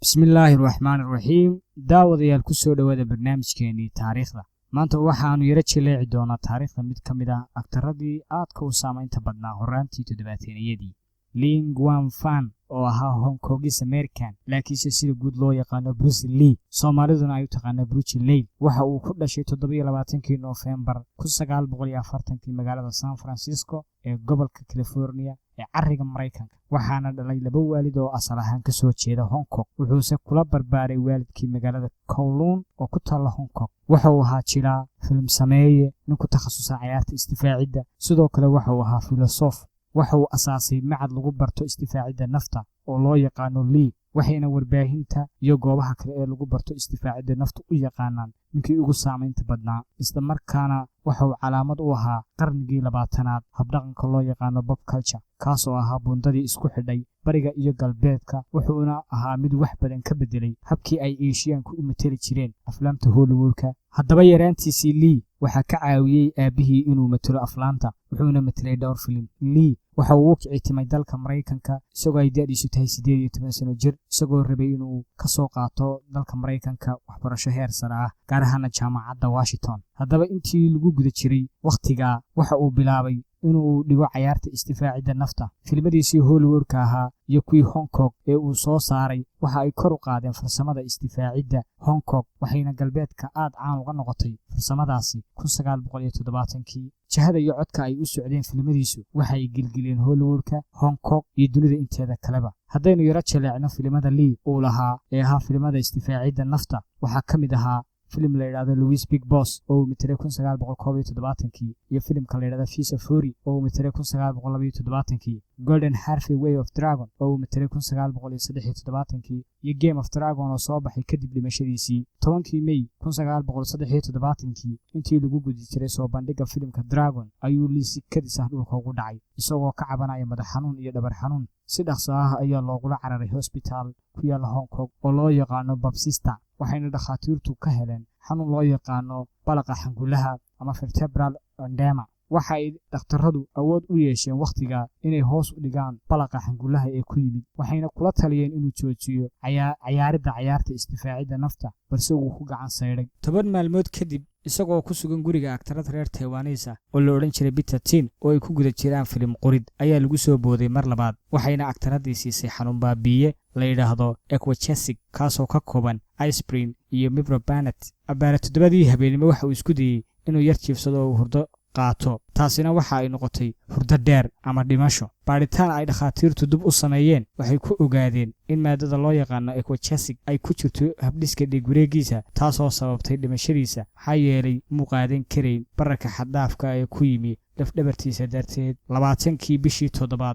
bismillaahiraxmaaniraxiim daawadayaal ku soo dhowaada barnaamijkeenii taariikhda maanta waxaanu yaro jaleeci doonaa taariikhda mid ka mid ah aktaradii aadka u saamaynta badnaa horaantii toddobaataniyadii ling wan fan oo ahaa hong kongis american laakiinse sida guud loo yaqaano bruce lee soomaaliduna ay u taqaana bruce lee waxa uu ku dhashay 27 Noofembar 1940 magaalada San Francisco ee gobolka California ee cariga Mareykanka waxaana dhalay laba waalid oo asal ahaan ka soo jeeda Hong Kong wuxuuse kula barbaaray waalidkii magaalada Kowloon oo ku taala Hong Kong waxa uu ahaa jilaa film sameeye nin ku takhasusay ciyaarta istifaacidda sidoo kale waxa uu ahaa filosof waxa uu asaasay macad lagu barto istifaacidda nafta oo loo yaqaano Lee waxayna warbaahinta iyo goobaha kale ee lagu barto istifaacidda nafta u yaqaanaan ninkii ugu saamaynta badnaa isla markaana waxa uu calaamad u ahaa qarnigii 20aad habdhaqanka loo yaqaano pop culture kaas oo ahaa bundadii isku xidhay bariga iyo galbeedka wuxuuna ahaa mid wax badan ka bedelay habkii ay Eeshiyaanku u matali jireen aflaamta Hollywoodka haddaba yaraantiisii Lee waxa ka caawiyay aabihii inuu matalo aflaanta wuxuuna matalay dhowr filim Lee waxa uu kici timay dalka Mareykanka isagoo ay da'diisu tahay 18 sano jir isagoo rabay inuu ka soo qaato dalka Mareykanka waxbarasho heer sare ah gaar ahaan jaamacadda Washington haddaba intii lagu guda jiray waqtiga waxa uu bilaabay inuu dhigo ciyaarta istifaacidda nafta filmadiisii Hollywoodka ahaa iyo kuwii Hong Kong ee uu soo saaray waxa ay kor u qaadeen farsamada istifaacidda Hong Kong waxayna galbeedka aad caan uga noqotay farsamadaasi 1970kii jahada iyo codka ay u socdeen filmadiisu waxay gilgileen Hollywoodka Hong Kong iyo dunida inteeda kaleba haddaynu yaro jaleecno filimada Lee uu lahaa ee ahaa filimada istifaacidda nafta waxaa ka mid ahaa filim la yiraahdo Louis Big Boss oo matalay 1971 iyo filimka la yiraahdo Fist of Fury oo matalay 1972 Golden Harvey Way of Dragon oo matalay 1973 iyo Game of Dragon oo soo baxay kadib dhimashadiisii 10 May 1973 intii lagu gudi jiray soo bandhigga filimka Dragon ayuu Lee si kadis ah dhulka ugu dhacay isagoo ka cabanaya madax xanuun iyo dhabar xanuun si dhaqso ah ayaa loogula cararay hospital ku yaala Hong Kong oo loo yaqaano Baptista waxayna dhakhaatiirtu ka heleen xanuun loo yaqaano balaqa xangulaha ama vertebral edema waxa ay dhakhtaradu awood u yeesheen waqtiga inay hoos u dhigaan balaqa xangulaha ee ku yimid waxayna kula taliyeen inuu joojiyo ciyaarta istifaacidda nafta balse uu ku gacan sayray 10 maalmood kadib isagoo ku sugan guriga aktarada reer Taiwanese oo la oran jiray Peter Tin oo ay ku guda jiraan filim qorid ayaa lagu soo booday mar labaad waxayna aktaradii siisay xanuun baabiye la yiraahdo Equachesic kaasoo ka kooban aspirin iyo mibrobanet abaara 7 habeenimo waxa uu isku dayay inuu yar jiifsado oo hurdo qaato taasina waxa ay noqotay hurdo dheer ama dhimasho baaritaan ay dhakhaatiirtu dib u sameeyeen waxay ku ogaadeen in maadada loo yaqaano Equachesic ay ku jirto habdhiska dhiig wareegiisa taasoo sababtay dhimashadiisa maxaa yeelay muuqaadan kareyn bararka xad-dhaafka ee ku yimi lafdhabartiisa darteed 20kii bishii 7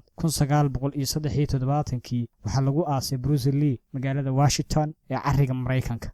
1973 waxaa lagu aasay Bruce Lee magaalada Washington ee cariga Mareykanka